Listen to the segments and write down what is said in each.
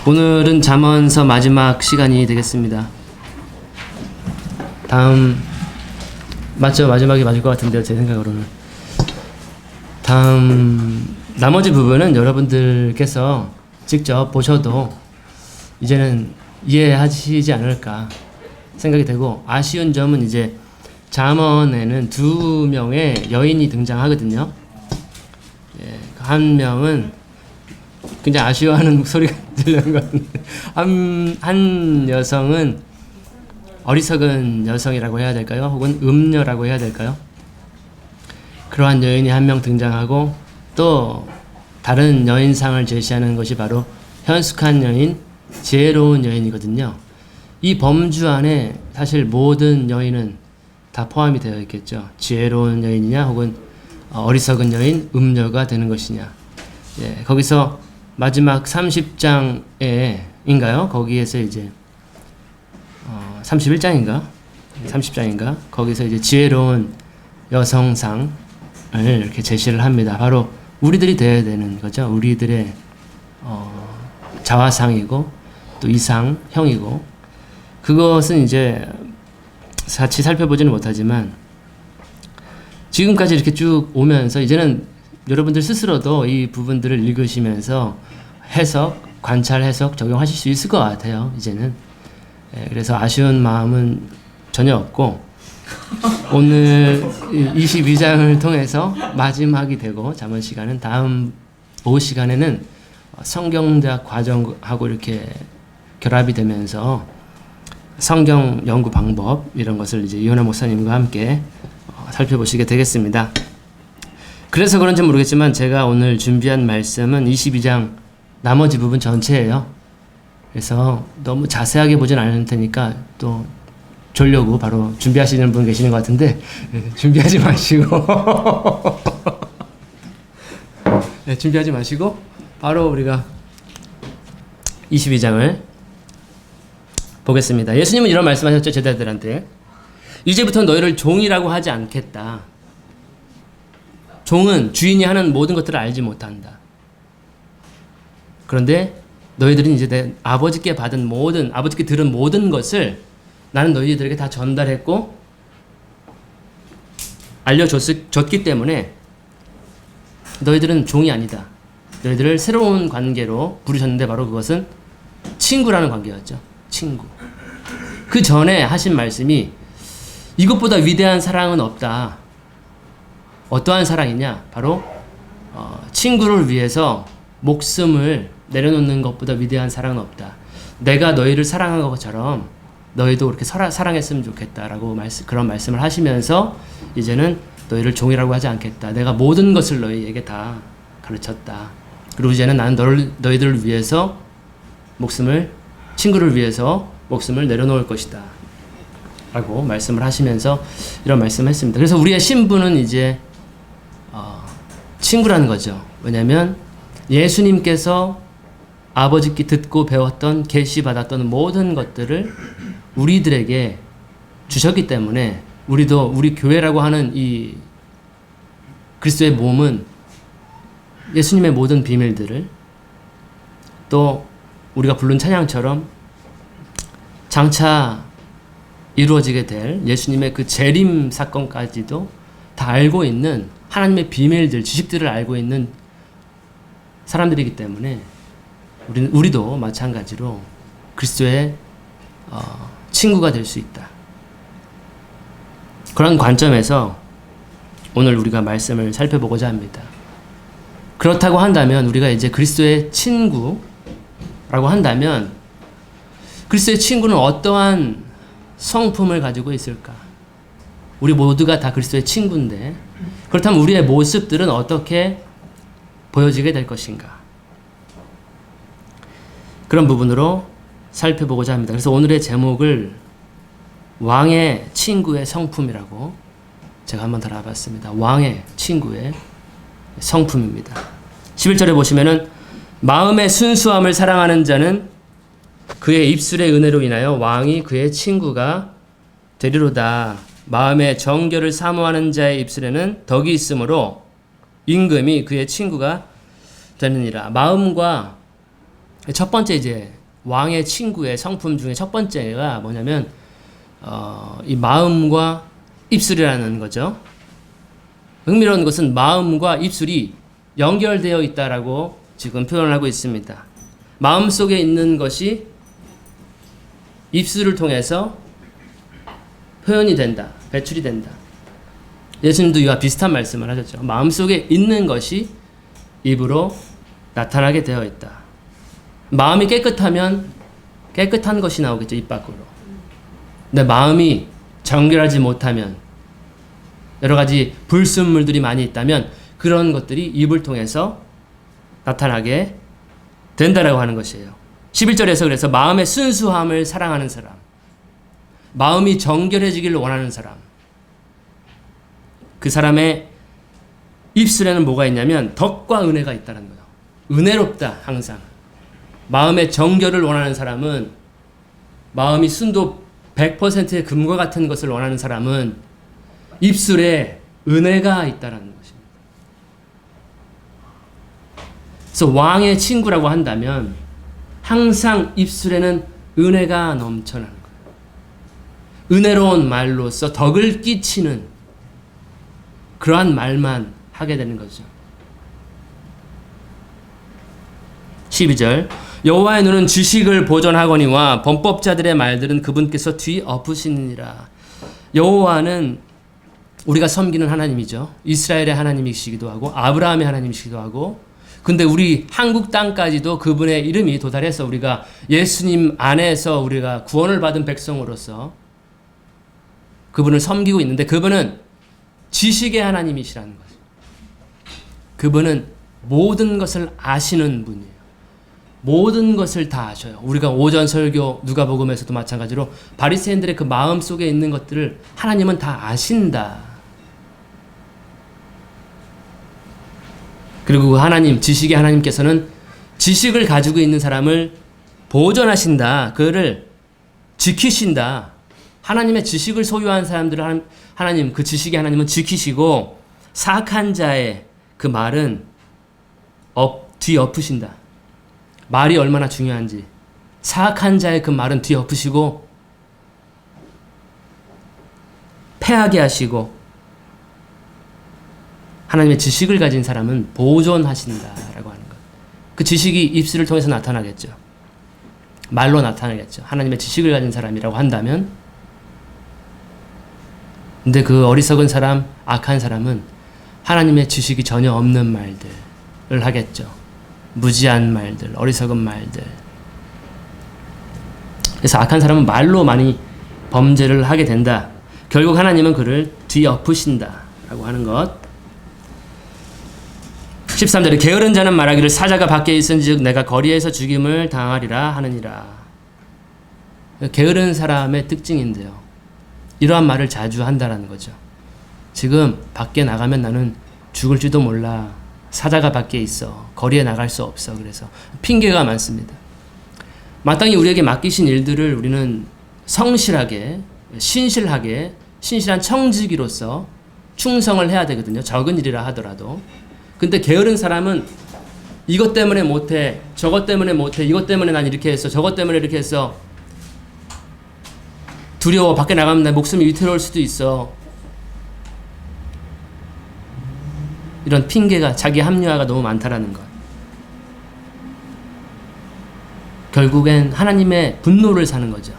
오늘은 잠언서 마지막 시간이 되겠습니다. 다음 맞죠? 마지막이 맞을 것 같은데요, 제 생각으로는. 다음 나머지 부분은 여러분들께서 직접 보셔도 이제는 이해하시지 않을까 생각이 되고, 아쉬운 점은 이제 잠언에는 두 명의 여인이 등장하거든요. 예, 한 명은 굉장히 아쉬워하는 소리가 들리는 것 같은데, 한 여성은 어리석은 여성이라고 해야 될까요? 혹은 음녀라고 해야 될까요? 그러한 여인이 한 명 등장하고, 또 다른 여인상을 제시하는 것이 바로 현숙한 여인, 지혜로운 여인이거든요. 이 범주 안에 사실 모든 여인은 다 포함이 되어 있겠죠. 지혜로운 여인이냐 혹은 어리석은 여인, 음녀가 되는 것이냐. 예, 거기서 마지막 30장에인가요? 거기에서 이제 31장인가? 30장인가? 거기서 이제 지혜로운 여성상을 이렇게 제시를 합니다. 바로 우리들이 되어야 되는 거죠. 우리들의 자화상이고 또 이상형이고, 그것은 이제 같이 살펴보지는 못하지만 지금까지 이렇게 쭉 오면서 이제는 여러분들 스스로도 이 부분들을 읽으시면서 해석, 관찰, 해석, 적용하실 수 있을 것 같아요. 이제는. 예, 그래서 아쉬운 마음은 전혀 없고, 오늘 22장을 통해서 마지막이 되고 잠언 시간은, 다음 오후 시간에는 성경대학 과정하고 이렇게 결합이 되면서 성경 연구 방법, 이런 것을 이제 이현아 목사님과 함께 살펴보시게 되겠습니다. 그래서 그런지 모르겠지만 제가 오늘 준비한 말씀은 22장 나머지 부분 전체예요. 그래서 너무 자세하게 보진 않을 테니까, 또 졸려고 바로 준비하시는 분 계시는 것 같은데, 준비하지 마시고 네, 준비하지 마시고 바로 우리가 22장을 보겠습니다. 예수님은 이런 말씀하셨죠, 제자들한테. 이제부터 너희를 종이라고 하지 않겠다. 종은 주인이 하는 모든 것들을 알지 못한다. 그런데 너희들은 이제 내 아버지께 받은 모든, 아버지께 들은 모든 것을 나는 너희들에게 다 전달했고 알려줬기 때문에 너희들은 종이 아니다. 너희들을 새로운 관계로 부르셨는데, 바로 그것은 친구라는 관계였죠. 친구. 그 전에 하신 말씀이 이것보다 위대한 사랑은 없다. 어떠한 사랑이냐? 바로 친구를 위해서 목숨을 내려놓는 것보다 위대한 사랑은 없다. 내가 너희를 사랑한 것처럼 너희도 그렇게 사랑했으면 좋겠다라고 그런 말씀을 하시면서, 이제는 너희를 종이라고 하지 않겠다. 내가 모든 것을 너희에게 다 가르쳤다. 그리고 이제는 나는 너희들을 위해서 친구를 위해서 목숨을 내려놓을 것이다 라고 말씀을 하시면서 이런 말씀을 했습니다. 그래서 우리의 신분은 이제 친구라는 거죠. 왜냐하면 예수님께서 아버지께 듣고 배웠던, 계시받았던 모든 것들을 우리들에게 주셨기 때문에, 우리 교회라고 하는 이 그리스도의 몸은 예수님의 모든 비밀들을, 또 우리가 부른 찬양처럼 장차 이루어지게 될 예수님의 그 재림 사건까지도 다 알고 있는 하나님의 비밀들, 지식들을 알고 있는 사람들이기 때문에 우리도 마찬가지로 그리스도의 친구가 될 수 있다. 그런 관점에서 오늘 우리가 말씀을 살펴보고자 합니다. 그렇다고 한다면, 우리가 이제 그리스도의 친구라고 한다면, 그리스도의 친구는 어떠한 성품을 가지고 있을까? 우리 모두가 다 그리스도의 친구인데, 그렇다면 우리의 모습들은 어떻게 보여지게 될 것인가? 그런 부분으로 살펴보고자 합니다. 그래서 오늘의 제목을 왕의 친구의 성품이라고 제가 한번 달아봤습니다. 왕의 친구의 성품입니다. 11절에 보시면은, 마음의 순수함을 사랑하는 자는 그의 입술의 은혜로 인하여 왕이 그의 친구가 되리로다. 마음의 정결을 사모하는 자의 입술에는 덕이 있으므로 임금이 그의 친구가 되느니라. 마음과 첫 번째 이제 왕의 친구의 성품 중에 첫 번째가 뭐냐면 이 마음과 입술이라는 거죠. 흥미로운 것은 마음과 입술이 연결되어 있다라고 지금 표현을 하고 있습니다. 마음 속에 있는 것이 입술을 통해서 표현이 된다, 배출이 된다. 예수님도 이와 비슷한 말씀을 하셨죠. 마음 속에 있는 것이 입으로 나타나게 되어 있다. 마음이 깨끗하면 깨끗한 것이 나오겠죠, 입 밖으로. 근데 마음이 정결하지 못하면, 여러 가지 불순물들이 많이 있다면 그런 것들이 입을 통해서 나타나게 된다라고 하는 것이에요. 11절에서 그래서 마음의 순수함을 사랑하는 사람, 마음이 정결해지기를 원하는 사람, 그 사람의 입술에는 뭐가 있냐면 덕과 은혜가 있다는 거예요. 은혜롭다, 항상. 마음의 정결을 원하는 사람은, 마음이 순도 100%의 금과 같은 것을 원하는 사람은 입술에 은혜가 있다는 것입니다. 그래서 왕의 친구라고 한다면 항상 입술에는 은혜가 넘쳐나는 거예요. 은혜로운 말로써 덕을 끼치는 그러한 말만 하게 되는 거죠. 12절 여호와의 눈은 지식을 보존하거니와 범법자들의 말들은 그분께서 뒤엎으시느니라. 여호와는 우리가 섬기는 하나님이죠. 이스라엘의 하나님이시기도 하고 아브라함의 하나님이시기도 하고, 근데 우리 한국 땅까지도 그분의 이름이 도달해서 우리가 예수님 안에서 우리가 구원을 받은 백성으로서 그분을 섬기고 있는데, 그분은 지식의 하나님이시라는 거죠. 그분은 모든 것을 아시는 분이에요. 모든 것을 다 아셔요. 우리가 오전 설교 누가복음에서도 마찬가지로 바리새인들의 그 마음 속에 있는 것들을 하나님은 다 아신다. 그리고 그 하나님, 지식의 하나님께서는 지식을 가지고 있는 사람을 보존하신다. 그를 지키신다. 하나님의 지식을 소유한 사람들을 하나님, 그 지식의 하나님은 지키시고, 사악한 자의 그 말은 뒤엎으신다. 말이 얼마나 중요한지. 사악한 자의 그 말은 뒤엎으시고 패하게 하시고, 하나님의 지식을 가진 사람은 보존하신다라고 하는 것. 그 지식이 입술을 통해서 나타나겠죠. 말로 나타나겠죠. 하나님의 지식을 가진 사람이라고 한다면. 근데 그 어리석은 사람, 악한 사람은 하나님의 지식이 전혀 없는 말들을 하겠죠. 무지한 말들, 어리석은 말들. 그래서 악한 사람은 말로 많이 범죄를 하게 된다. 결국 하나님은 그를 뒤엎으신다 라고 하는 것. 13절에 게으른 자는 말하기를 사자가 밖에 있은즉 내가 거리에서 죽임을 당하리라 하느니라. 게으른 사람의 특징인데요, 이러한 말을 자주 한다라는 거죠. 지금 밖에 나가면 나는 죽을지도 몰라. 사자가 밖에 있어. 거리에 나갈 수 없어. 그래서 핑계가 많습니다. 마땅히 우리에게 맡기신 일들을 우리는 성실하게, 신실하게, 신실한 청지기로서 충성을 해야 되거든요. 적은 일이라 하더라도. 근데 게으른 사람은 이것 때문에 못해, 저것 때문에 못해, 이것 때문에 난 이렇게 했어, 저것 때문에 이렇게 했어. 두려워. 밖에 나가면 내 목숨이 위태로울 수도 있어. 이런 핑계가, 자기 합리화가 너무 많다라는 것. 결국엔 하나님의 분노를 사는 거죠.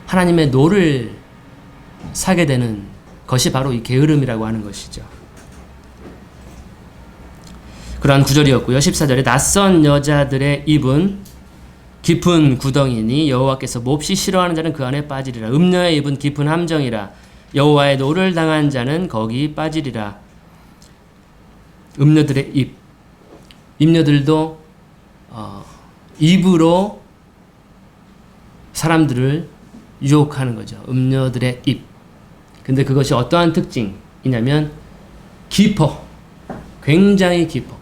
하나님의 노를 사게 되는 것이 바로 이 게으름이라고 하는 것이죠. 그러한 구절이었고요. 14절에 낯선 여자들의 입은 깊은 구덩이니 여호와께서 몹시 싫어하는 자는 그 안에 빠지리라. 음녀의 입은 깊은 함정이라. 여호와의 노를 당한 자는 거기 빠지리라. 음녀들의 입. 임녀들도 입으로 사람들을 유혹하는 거죠. 음녀들의 입. 근데 그것이 어떠한 특징이냐면 깊어. 굉장히 깊어.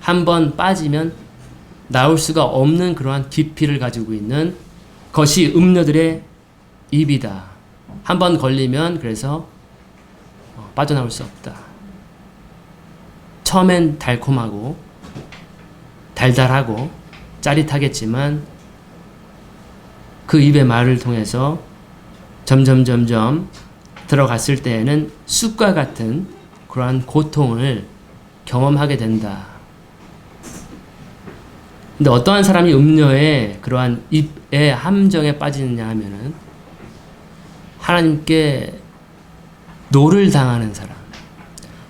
한번 빠지면 나올 수가 없는 그러한 깊이를 가지고 있는 것이 음녀들의 입이다. 한번 걸리면 그래서 빠져나올 수 없다. 처음엔 달콤하고 달달하고 짜릿하겠지만 그 입의 말을 통해서 점점 들어갔을 때에는 쑥과 같은 그러한 고통을 경험하게 된다. 근데 어떠한 사람이 음녀의 그러한 입의 함정에 빠지느냐 하면은 하나님께 노를 당하는 사람,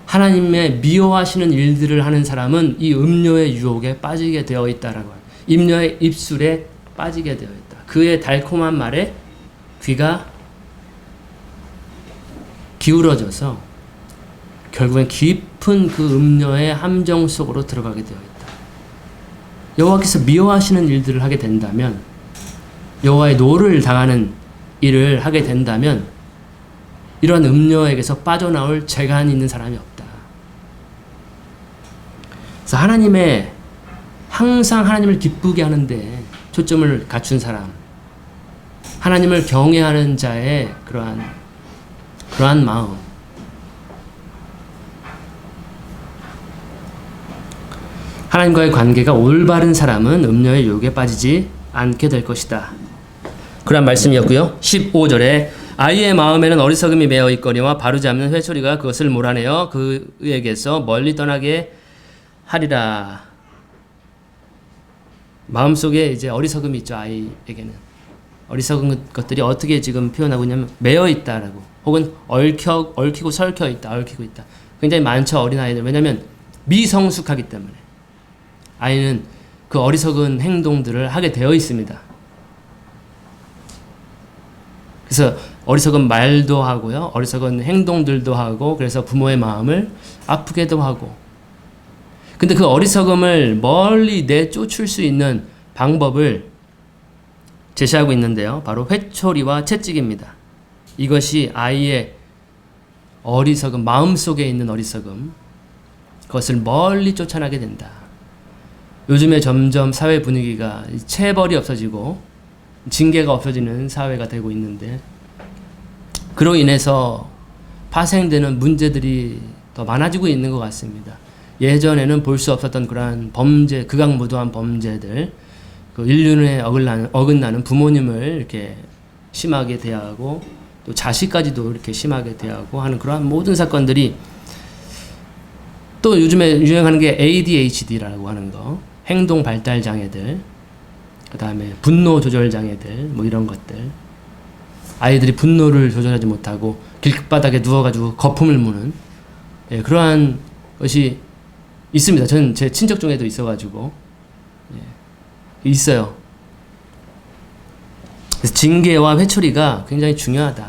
하나님의 미워하시는 일들을 하는 사람은 이 음료의 유혹에 빠지게 되어 있다라고 합니다. 음료의 입술에 빠지게 되어 있다. 그의 달콤한 말에 귀가 기울어져서 결국엔 깊은 그 음료의 함정 속으로 들어가게 되어 있다. 여호와께서 미워하시는 일들을 하게 된다면, 여호와의 노를 당하는 일을 하게 된다면 이러한 음료에게서 빠져나올 재간이 있는 사람이 없다. 그래서 항상 하나님을 기쁘게 하는데 초점을 갖춘 사람, 하나님을 경외하는 자의 그러한 마음, 하나님과의 관계가 올바른 사람은 음료의 유혹에 빠지지 않게 될 것이다. 그런 말씀이었고요. 15절에 아이의 마음에는 어리석음이 매어 있거니와 바로잡는 회초리가 그것을 몰아내어 그에게서 멀리 떠나게 하리라. 마음속에 이제 어리석음이 있죠. 아이에게는 어리석은 것들이 어떻게 지금 표현하고 있냐면 매어 있다라고, 혹은 얽히고 설켜 있다, 얽히고 있다. 굉장히 많죠, 어린아이들. 왜냐하면 미성숙하기 때문에 아이는 그 어리석은 행동들을 하게 되어 있습니다. 그래서 어리석은 말도 하고요, 어리석은 행동들도 하고, 그래서 부모의 마음을 아프게도 하고. 근데 그 어리석음을 멀리 내쫓을 수 있는 방법을 제시하고 있는데요. 바로 회초리와 채찍입니다. 이것이 아이의 어리석음, 마음속에 있는 어리석음, 그것을 멀리 쫓아나게 된다. 요즘에 점점 사회 분위기가 체벌이 없어지고 징계가 없어지는 사회가 되고 있는데, 그로 인해서 파생되는 문제들이 더 많아지고 있는 것 같습니다. 예전에는 볼 수 없었던 그러한 범죄, 극악무도한 범죄들, 그 인륜에 어긋나는 부모님을 이렇게 심하게 대하고 또 자식까지도 이렇게 심하게 대하고 하는 그러한 모든 사건들이, 또 요즘에 유행하는 게 ADHD라고 하는 거, 행동 발달 장애들, 그 다음에 분노 조절 장애들, 뭐 이런 것들. 아이들이 분노를 조절하지 못하고 길바닥에 누워가지고 거품을 무는, 그러한 것이 있습니다. 저는 제 친척 중에도 있어가지고, 있어요. 그래서 징계와 회초리가 굉장히 중요하다.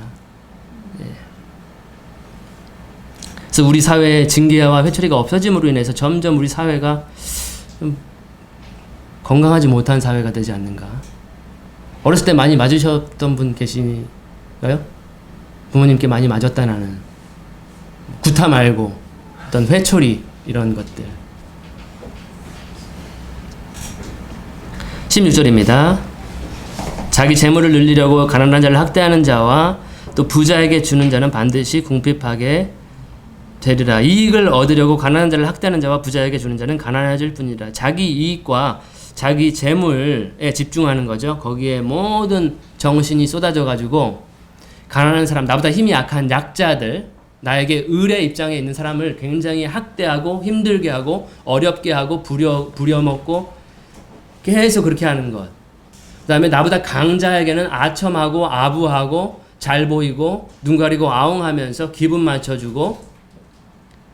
그래서 우리 사회에 징계와 회초리가 없어짐으로 인해서 점점 우리 사회가 좀 건강하지 못한 사회가 되지 않는가. 어렸을 때 많이 맞으셨던 분 계신가요? 부모님께 많이 맞았다는 구타 말고 어떤 회초리, 이런 것들. 16절입니다. 자기 재물을 늘리려고 가난한 자를 학대하는 자와 또 부자에게 주는 자는 반드시 궁핍하게 되리라. 이익을 얻으려고 가난한 자를 학대하는 자와 부자에게 주는 자는 가난해질 뿐이라. 자기 이익과 자기 재물에 집중하는 거죠. 거기에 모든 정신이 쏟아져 가지고 가난한 사람, 나보다 힘이 약한 약자들, 나에게 을의 입장에 있는 사람을 굉장히 학대하고 힘들게 하고 어렵게 하고 부려먹고 계속 그렇게 하는 것. 그 다음에 나보다 강자에게는 아첨하고 아부하고 잘 보이고 눈 가리고 아웅하면서 기분 맞춰주고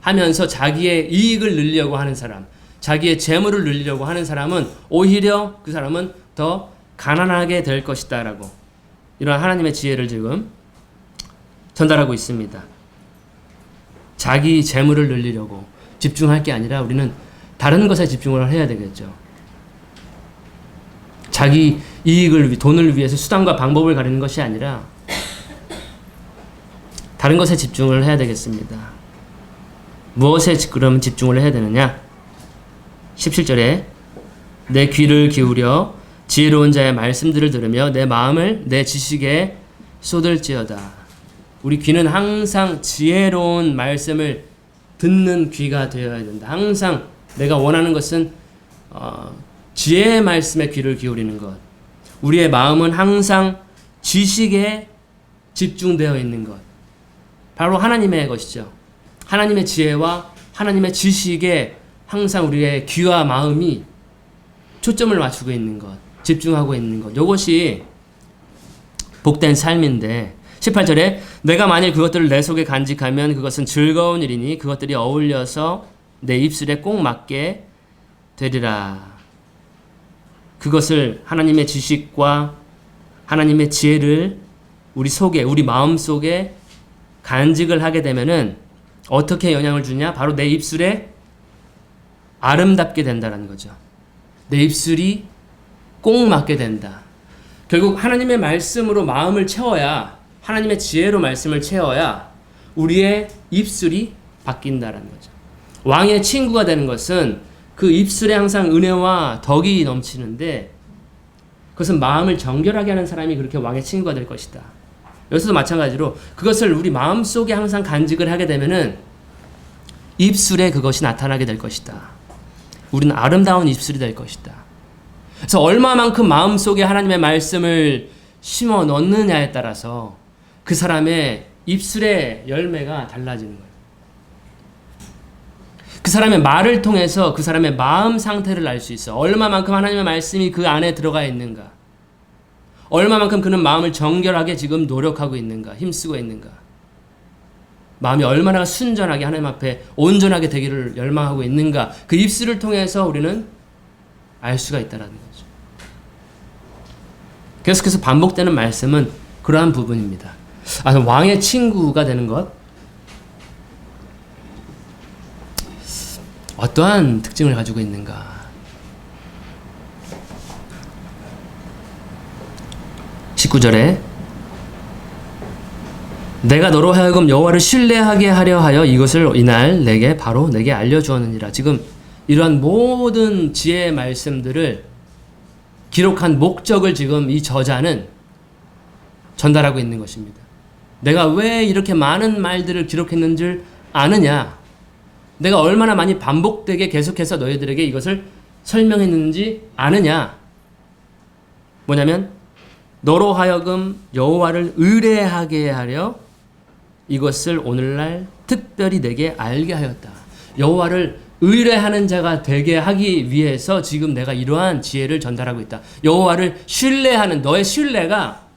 하면서 자기의 이익을 늘리려고 하는 사람, 자기의 재물을 늘리려고 하는 사람은 오히려 그 사람은 더 가난하게 될 것이다 라고, 이런 하나님의 지혜를 지금 전달하고 있습니다. 자기 재물을 늘리려고 집중할 게 아니라 우리는 다른 것에 집중을 해야 되겠죠. 자기 이익을, 돈을 위해서 수단과 방법을 가리는 것이 아니라 다른 것에 집중을 해야 되겠습니다. 무엇에 그러면 집중을 해야 되느냐? 17절에 내 귀를 기울여 지혜로운 자의 말씀들을 들으며 내 마음을 내 지식에 쏟을지어다. 우리 귀는 항상 지혜로운 말씀을 듣는 귀가 되어야 된다. 항상 내가 원하는 것은 지혜의 말씀에 귀를 기울이는 것. 우리의 마음은 항상 지식에 집중되어 있는 것. 바로 하나님의 것이죠. 하나님의 지혜와 하나님의 지식에 항상 우리의 귀와 마음이 초점을 맞추고 있는 것, 집중하고 있는 것. 이것이 복된 삶인데 18절에 내가 만일 그것들을 내 속에 간직하면 그것은 즐거운 일이니 그것들이 어울려서 내 입술에 꼭 맞게 되리라. 그것을 하나님의 지식과 하나님의 지혜를 우리 속에, 우리 마음 속에 간직을 하게 되면은 어떻게 영향을 주냐? 바로 내 입술에 아름답게 된다는 거죠. 내 입술이 꼭 맞게 된다. 결국 하나님의 말씀으로 마음을 채워야, 하나님의 지혜로 말씀을 채워야 우리의 입술이 바뀐다는 거죠. 왕의 친구가 되는 것은 그 입술에 항상 은혜와 덕이 넘치는데 그것은 마음을 정결하게 하는 사람이 그렇게 왕의 친구가 될 것이다. 여기서도 마찬가지로 그것을 우리 마음속에 항상 간직을 하게 되면은 입술에 그것이 나타나게 될 것이다. 우리는 아름다운 입술이 될 것이다. 그래서 얼마만큼 마음속에 하나님의 말씀을 심어 넣느냐에 따라서 그 사람의 입술의 열매가 달라지는 거예요. 그 사람의 말을 통해서 그 사람의 마음 상태를 알 수 있어. 얼마만큼 하나님의 말씀이 그 안에 들어가 있는가. 얼마만큼 그는 마음을 정결하게 지금 노력하고 있는가. 힘쓰고 있는가. 마음이 얼마나 순전하게 하나님 앞에 온전하게 되기를 열망하고 있는가. 그 입술을 통해서 우리는 알 수가 있다는 거죠. 계속해서 반복되는 말씀은 그러한 부분입니다. 왕의 친구가 되는 것. 어떠한 특징을 가지고 있는가? 19절에 내가 너로 하여금 여호와를 신뢰하게 하려 하여 이것을 이날 바로 내게 알려주었느니라. 지금 이러한 모든 지혜의 말씀들을 기록한 목적을 지금 이 저자는 전달하고 있는 것입니다. 내가 왜 이렇게 많은 말들을 기록했는지 아느냐? 내가 얼마나 많이 반복되게 계속해서 너희들에게 이것을 설명했는지 아느냐? 뭐냐면 너로 하여금 여호와를 의뢰하게 하려 이것을 오늘날 특별히 내게 알게 하였다. 여호와를 의뢰하는 자가 되게 하기 위해서 지금 내가 이러한 지혜를 전달하고 있다. 여호와를 신뢰하는 너의 신뢰가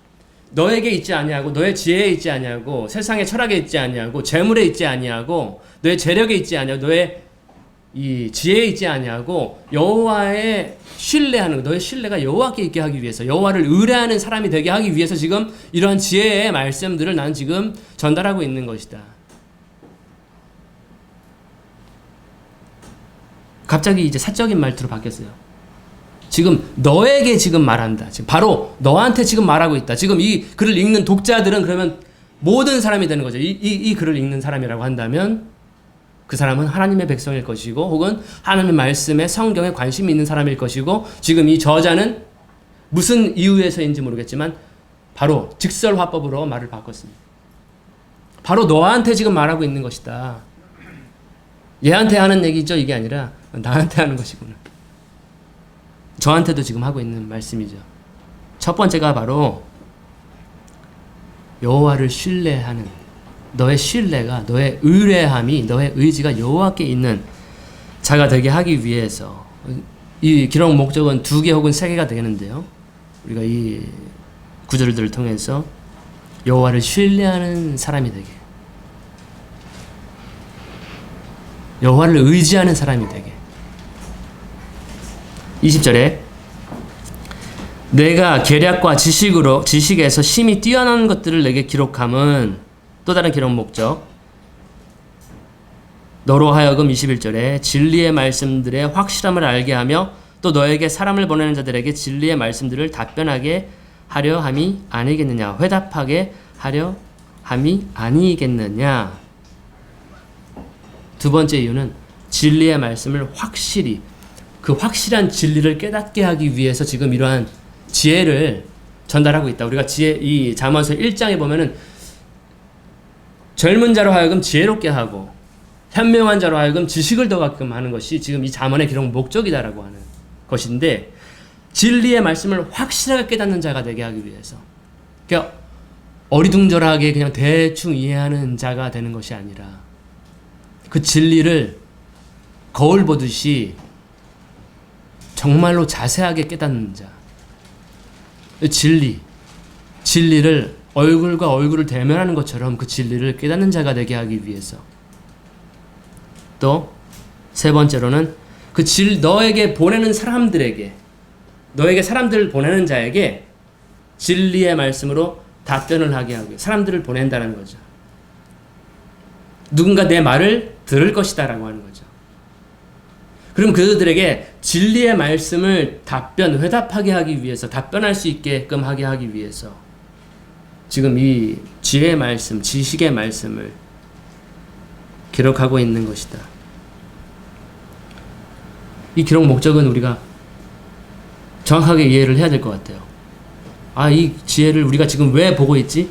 너에게 있지 아니하고 너의 지혜에 있지 아니하고 세상의 철학에 있지 아니하고 재물에 있지 아니하고 너의 재력에 있지 아니하고 너의 이 지혜에 있지 아니하고 여호와의 신뢰하는 너의 신뢰가 여호와께 있게 하기 위해서 여호와를 의뢰하는 사람이 되게 하기 위해서 지금 이러한 지혜의 말씀들을 나는 지금 전달하고 있는 것이다. 갑자기 이제 사적인 말투로 바뀌었어요. 지금 너에게 지금 말한다. 지금 바로 너한테 지금 말하고 있다. 지금 이 글을 읽는 독자들은 그러면 모든 사람이 되는 거죠. 이 글을 읽는 사람이라고 한다면 그 사람은 하나님의 백성일 것이고 혹은 하나님의 말씀에 성경에 관심이 있는 사람일 것이고 지금 이 저자는 무슨 이유에서인지 모르겠지만 바로 직설화법으로 말을 바꿨습니다. 바로 너한테 지금 말하고 있는 것이다. 얘한테 하는 얘기죠. 이게 아니라 나한테 하는 것이구나. 저한테도 지금 하고 있는 말씀이죠. 첫 번째가 바로 여호와를 신뢰하는 너의 신뢰가 너의 의뢰함이 너의 의지가 여호와께 있는 자가 되게 하기 위해서 이 기록 목적은 2개 혹은 3개가 되겠는데요. 우리가 이 구절들을 통해서 여호와를 신뢰하는 사람이 되게 여호와를 의지하는 사람이 되게 20절에 내가 계략과 지식에서 심히 뛰어난 것들을 내게 기록함은 또 다른 기록 목적 너로 하여금 21절에 진리의 말씀들의 확실함을 알게 하며 또 너에게 사람을 보내는 자들에게 진리의 말씀들을 답변하게 하려 함이 아니겠느냐 회답하게 하려 함이 아니겠느냐. 두 번째 이유는 진리의 말씀을 확실히 그 확실한 진리를 깨닫게 하기 위해서 지금 이러한 지혜를 전달하고 있다. 우리가 이 잠언서 1장에 보면은 젊은 자로 하여금 지혜롭게 하고 현명한 자로 하여금 지식을 더 가끔 하는 것이 지금 이 잠언의 기록 목적이다라고 하는 것인데 진리의 말씀을 확실하게 깨닫는 자가 되게 하기 위해서. 그러니까 어리둥절하게 그냥 대충 이해하는 자가 되는 것이 아니라 그 진리를 거울 보듯이 정말로 자세하게 깨닫는 자. 진리를 얼굴과 얼굴을 대면하는 것처럼 그 진리를 깨닫는 자가 되게 하기 위해서. 또 세 번째로는 너에게 보내는 사람들에게, 너에게 사람들을 보내는 자에게 진리의 말씀으로 답변을 하게 하고, 사람들을 보낸다는 거죠. 누군가 내 말을 들을 것이다 라고 하는 거죠. 그럼 그들에게 진리의 말씀을 회답하게 하기 위해서, 답변할 수 있게끔 하게 하기 위해서 지금 이 지혜의 말씀, 지식의 말씀을 기록하고 있는 것이다. 이 기록 목적은 우리가 정확하게 이해를 해야 될 것 같아요. 이 지혜를 우리가 지금 왜 보고 있지?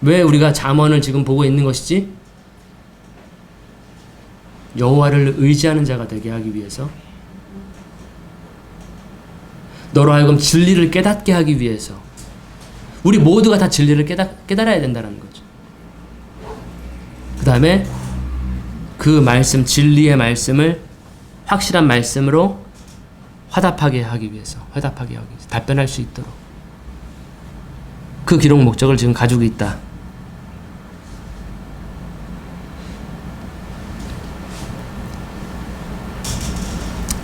왜 우리가 잠언을 지금 보고 있는 것이지? 여호와를 의지하는 자가 되게 하기 위해서, 너로 하여금 진리를 깨닫게 하기 위해서, 우리 모두가 다 진리를 깨달아야 된다는 거죠. 그 다음에 그 말씀, 진리의 말씀을 확실한 말씀으로 화답하게 하기 위해서, 답변할 수 있도록 그 기록 목적을 지금 가지고 있다.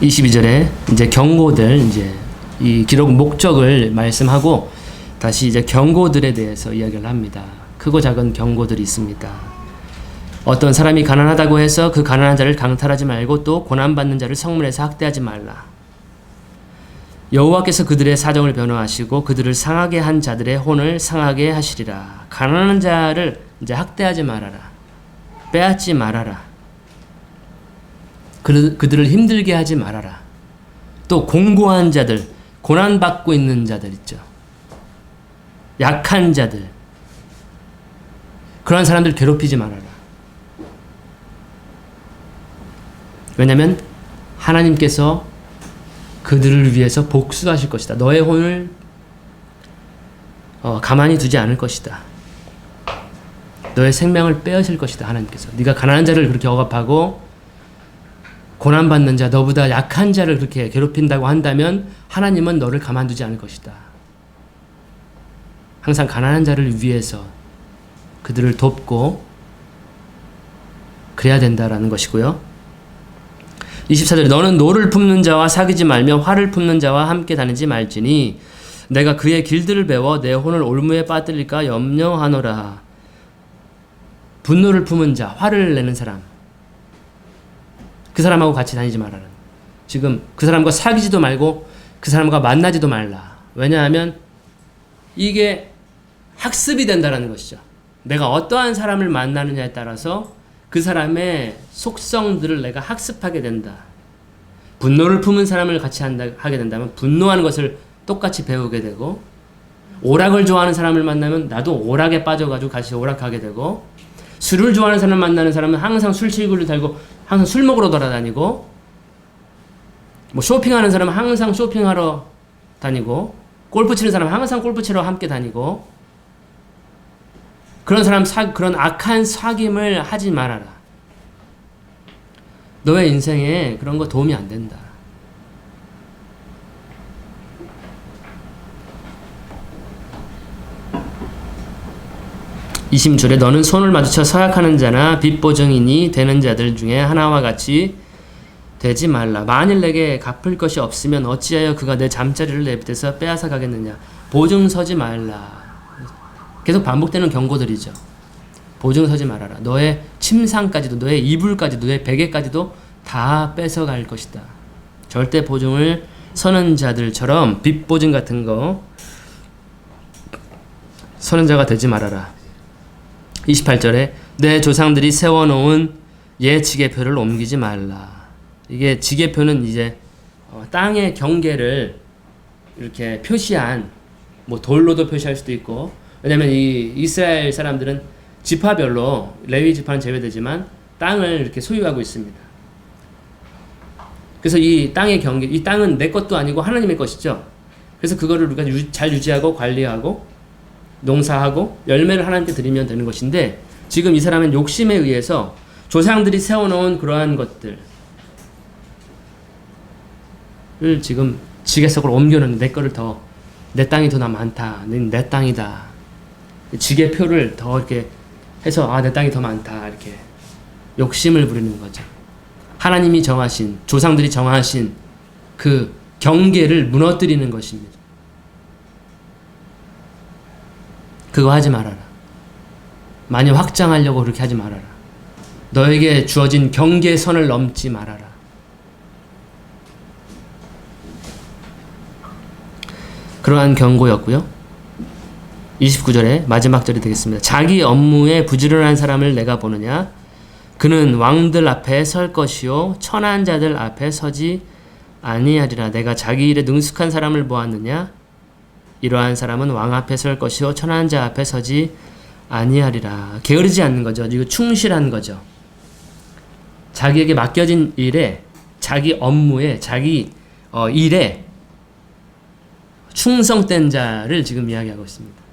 (22절에) 이제 경고들, 이제 이 기록 목적을 말씀하고 다시 이제 경고들에 대해서 이야기를 합니다. 크고 작은 경고들이 있습니다. 어떤 사람이 가난하다고 해서 그 가난한 자를 강탈하지 말고 또 고난받는 자를 성문에서 학대하지 말라. 여호와께서 그들의 사정을 변호하시고 그들을 상하게 한 자들의 혼을 상하게 하시리라. 가난한 자를 이제 학대하지 말아라. 빼앗지 말아라. 그들을 힘들게 하지 말아라. 또 공고한 자들, 고난받고 있는 자들 있죠. 약한 자들, 그런 사람들 괴롭히지 말아라. 왜냐하면 하나님께서 그들을 위해서 복수하실 것이다. 너의 혼을 가만히 두지 않을 것이다. 너의 생명을 빼앗을 것이다. 하나님께서 네가 가난한 자를 그렇게 억압하고 고난받는 자, 너보다 약한 자를 그렇게 괴롭힌다고 한다면 하나님은 너를 가만두지 않을 것이다. 항상 가난한 자를 위해서 그들을 돕고 그래야 된다라는 것이고요. 24절에 너는 노를 품는 자와 사귀지 말며 화를 품는 자와 함께 다니지 말지니 내가 그의 길들을 배워 내 혼을 올무에 빠뜨릴까 염려하노라. 분노를 품은 자, 화를 내는 사람, 그 사람하고 같이 다니지 말아라. 지금 그 사람과 사귀지도 말고 그 사람과 만나지도 말라. 왜냐하면 이게 학습이 된다는 것이죠. 내가 어떠한 사람을 만나느냐에 따라서 그 사람의 속성들을 내가 학습하게 된다. 분노를 품은 사람을 같이 하게 된다면 분노하는 것을 똑같이 배우게 되고, 오락을 좋아하는 사람을 만나면 나도 오락에 빠져가지고 같이 오락하게 되고, 술을 좋아하는 사람을 만나는 사람은 항상 술친구를 달고 항상 술 먹으러 돌아다니고, 뭐 쇼핑하는 사람은 항상 쇼핑하러 다니고, 골프 치는 사람은 항상 골프 치러 함께 다니고, 그런 사람 그런 악한 사귐을 하지 말아라. 너의 인생에 그런 거 도움이 안 된다. (20절에) 너는 손을 마주쳐 서약하는 자나 빚보증인이 되는 자들 중에 하나와 같이 되지 말라. 만일 내게 갚을 것이 없으면 어찌하여 그가 내 잠자리를 내 빚에서 빼앗아 가겠느냐. 보증 서지 말라. 계속 반복되는 경고들이죠. 보증 서지 말아라. 너의 침상까지도, 너의 이불까지도, 너의 베개까지도 다 뺏어갈 것이다. 절대 보증을 서는 자들처럼 빚 보증 같은 거 서는 자가 되지 말아라. 28절에 내 조상들이 세워놓은 옛 지계표를 옮기지 말라. 이게 지계표는 이제 땅의 경계를 이렇게 표시한, 뭐 돌로도 표시할 수도 있고, 왜냐면 이 이스라엘 사람들은 지파별로, 레위 지파는 제외되지만 땅을 이렇게 소유하고 있습니다. 그래서 이 땅의 경계, 이 땅은 내 것도 아니고 하나님의 것이죠. 그래서 그거를 우리가 잘 유지하고 관리하고 농사하고 열매를 하나님께 드리면 되는 것인데, 지금 이 사람은 욕심에 의해서 조상들이 세워놓은 그러한 것들을 지금 지게석으로 옮겨놓는, 내 거를 더, 내 땅이 더 많다, 내 땅이다, 지게표를 더 이렇게 해서 내 땅이 더 많다, 이렇게 욕심을 부리는 거죠. 하나님이 정하신, 조상들이 정하신 그 경계를 무너뜨리는 것입니다. 그거 하지 말아라. 많이 확장하려고 그렇게 하지 말아라. 너에게 주어진 경계선을 넘지 말아라. 그러한 경고였고요. 29절에 마지막 절이 되겠습니다. 자기 업무에 부지런한 사람을 내가 보느냐? 그는 왕들 앞에 설 것이요 천한 자들 앞에 서지 아니하리라. 내가 자기 일에 능숙한 사람을 보았느냐? 이러한 사람은 왕 앞에 설 것이요 천한 자 앞에 서지 아니하리라. 게으르지 않는 거죠. 이거 충실한 거죠. 자기에게 맡겨진 일에, 자기 업무에, 자기 일에 충성된 자를 지금 이야기하고 있습니다.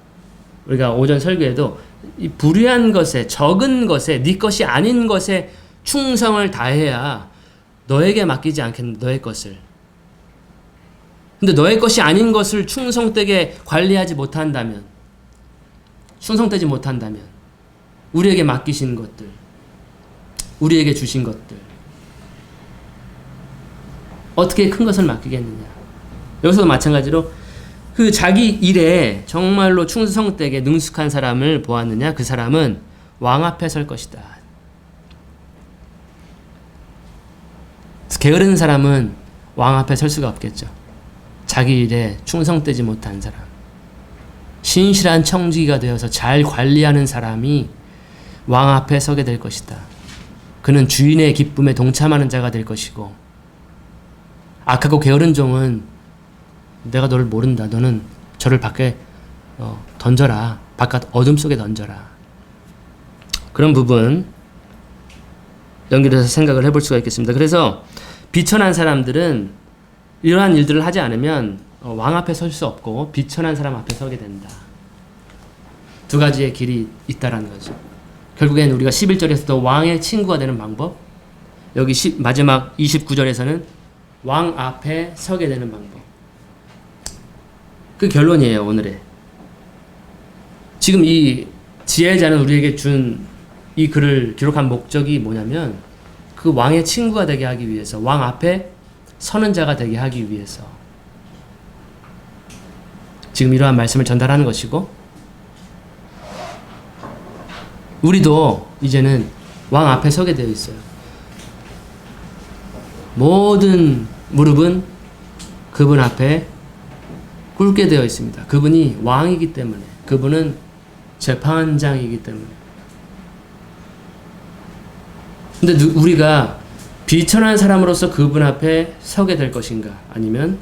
우리가 오전 설교에도 이 불의한 것에, 적은 것에, 네 것이 아닌 것에 충성을 다해야 너에게 맡기지 않겠는데, 너의 것을. 근데 너의 것이 아닌 것을 충성되게 관리하지 못한다면, 충성되지 못한다면, 우리에게 맡기신 것들, 우리에게 주신 것들, 어떻게 큰 것을 맡기겠느냐. 여기서도 마찬가지로 그 자기 일에 정말로 충성되게 능숙한 사람을 보았느냐? 그 사람은 왕 앞에 설 것이다. 게으른 사람은 왕 앞에 설 수가 없겠죠. 자기 일에 충성되지 못한 사람, 신실한 청지기가 되어서 잘 관리하는 사람이 왕 앞에 서게 될 것이다. 그는 주인의 기쁨에 동참하는 자가 될 것이고, 악하고 게으른 종은 내가 너를 모른다, 너는 저를 밖에 던져라, 바깥 어둠 속에 던져라. 그런 부분 연결해서 생각을 해볼 수가 있겠습니다. 그래서 비천한 사람들은 이러한 일들을 하지 않으면 왕 앞에 설 수 없고 비천한 사람 앞에 서게 된다. 두 가지의 길이 있다라는 거죠. 결국엔 우리가 11절에서도 왕의 친구가 되는 방법, 여기 마지막 29절에서는 왕 앞에 서게 되는 방법. 그 결론이에요, 오늘의. 지금 이 지혜자는 우리에게 준 이 글을 기록한 목적이 뭐냐면, 그 왕의 친구가 되게 하기 위해서, 왕 앞에 서는 자가 되게 하기 위해서 지금 이러한 말씀을 전달하는 것이고, 우리도 이제는 왕 앞에 서게 되어 있어요. 모든 무릎은 그분 앞에 꿇게 되어 있습니다. 그분이 왕이기 때문에, 그분은 재판장이기 때문에. 근데 우리가 비천한 사람으로서 그분 앞에 서게 될 것인가? 아니면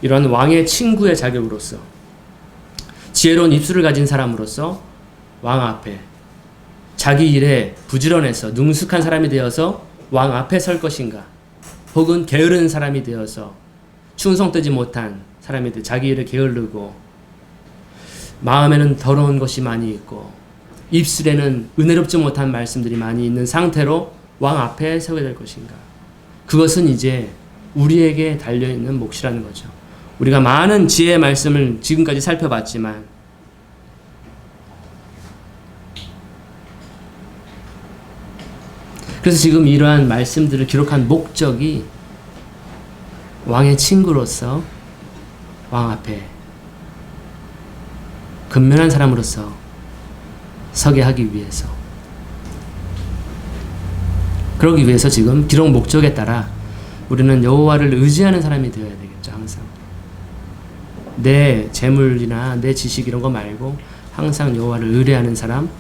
이런 왕의 친구의 자격으로서, 지혜로운 입술을 가진 사람으로서 왕 앞에, 자기 일에 부지런해서 능숙한 사람이 되어서 왕 앞에 설 것인가? 혹은 게으른 사람이 되어서 충성되지 못한 사람이 돼 자기 일에 게으르고 마음에는 더러운 것이 많이 있고 입술에는 은혜롭지 못한 말씀들이 많이 있는 상태로 왕 앞에 서게 될 것인가? 그것은 이제 우리에게 달려있는 몫이라는 거죠. 우리가 많은 지혜의 말씀을 지금까지 살펴봤지만, 그래서 지금 이러한 말씀들을 기록한 목적이 왕의 친구로서 왕 앞에 근면한 사람으로서 서게 하기 위해서, 그러기 위해서 지금 기록 목적에 따라 우리는 여호와를 의지하는 사람이 되어야 되겠죠. 항상 내 재물이나 내 지식 이런 거 말고 항상 여호와를 의뢰하는 사람,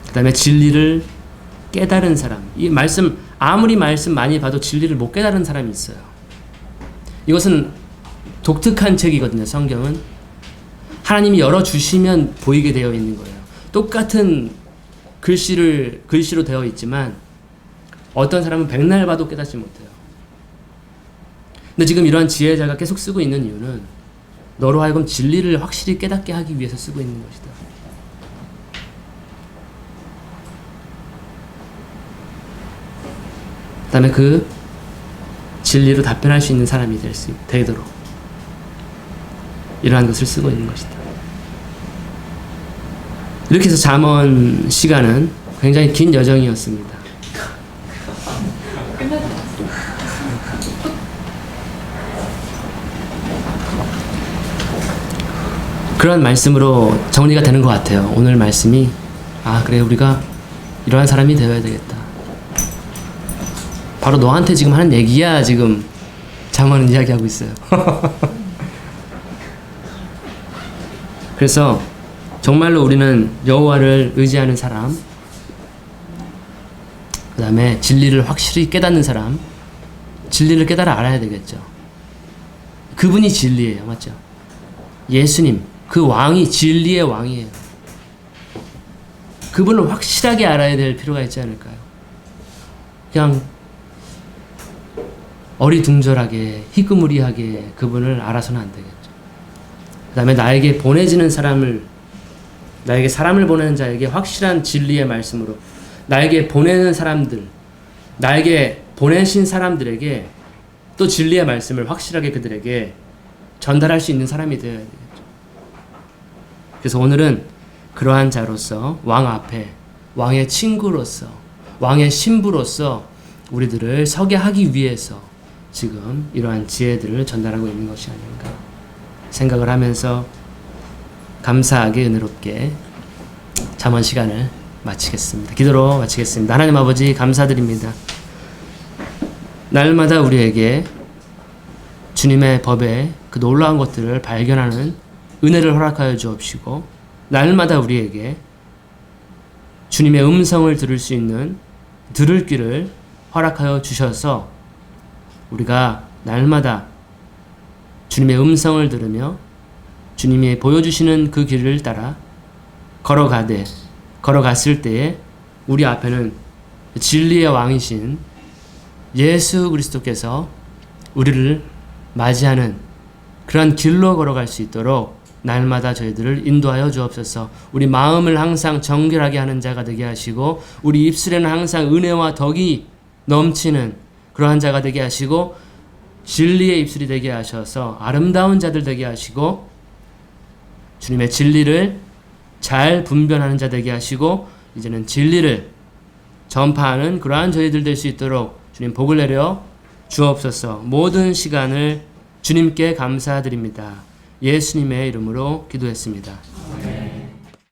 그 다음에 진리를 깨달은 사람. 이 말씀, 아무리 말씀 많이 봐도 진리를 못 깨달은 사람이 있어요. 이것은 독특한 책이거든요. 성경은 하나님이 열어주시면 보이게 되어 있는 거예요. 똑같은 글씨로 되어 있지만 어떤 사람은 백날 봐도 깨닫지 못해요. 근데 지금 이러한 지혜자가 계속 쓰고 있는 이유는 너로 하여금 진리를 확실히 깨닫게 하기 위해서 쓰고 있는 것이다. 그 다음에 그 진리로 답변할 수 있는 사람이 되도록 이러한 것을 쓰고 있는 것이다. 이렇게 해서 잠언 시간은 굉장히 긴 여정이었습니다. 그런 말씀으로 정리가 되는 것 같아요. 오늘 말씀이 그래 우리가 이러한 사람이 되어야 되겠다. 바로 너한테 지금 하는 얘기야. 지금 잠언은 이야기하고 있어요. 그래서 정말로 우리는 여호와를 의지하는 사람, 그 다음에 진리를 확실히 깨닫는 사람, 진리를 깨달아 알아야 되겠죠. 그분이 진리예요. 맞죠? 예수님, 그 왕이 진리의 왕이에요. 그분을 확실하게 알아야 될 필요가 있지 않을까요? 그냥 어리둥절하게 희끄무리하게 그분을 알아서는 안 되겠죠. 그 다음에 나에게 보내지는 사람을, 나에게 사람을 보내는 자에게 확실한 진리의 말씀으로, 나에게 보내는 사람들, 나에게 보내신 사람들에게 또 진리의 말씀을 확실하게 그들에게 전달할 수 있는 사람이 되어야 되겠죠. 그래서 오늘은 그러한 자로서 왕 앞에 왕의 친구로서 왕의 신부로서 우리들을 서게 하기 위해서 지금 이러한 지혜들을 전달하고 있는 것이 아닌가 생각을 하면서 감사하게 은혜롭게 잠언 시간을 마치겠습니다. 기도로 마치겠습니다. 하나님 아버지 감사드립니다. 날마다 우리에게 주님의 법에 그 놀라운 것들을 발견하는 은혜를 허락하여 주옵시고, 날마다 우리에게 주님의 음성을 들을 수 있는 들을 귀를 허락하여 주셔서 우리가 날마다 주님의 음성을 들으며 주님이 보여주시는 그 길을 따라 걸어갔을 때에 우리 앞에는 진리의 왕이신 예수 그리스도께서 우리를 맞이하는 그런 길로 걸어갈 수 있도록 날마다 저희들을 인도하여 주옵소서. 우리 마음을 항상 정결하게 하는 자가 되게 하시고, 우리 입술에는 항상 은혜와 덕이 넘치는 그러한 자가 되게 하시고, 진리의 입술이 되게 하셔서 아름다운 자들 되게 하시고, 주님의 진리를 잘 분별하는 자 되게 하시고, 이제는 진리를 전파하는 그러한 저희들 될 수 있도록 주님 복을 내려 주옵소서. 모든 시간을 주님께 감사드립니다. 예수님의 이름으로 기도했습니다.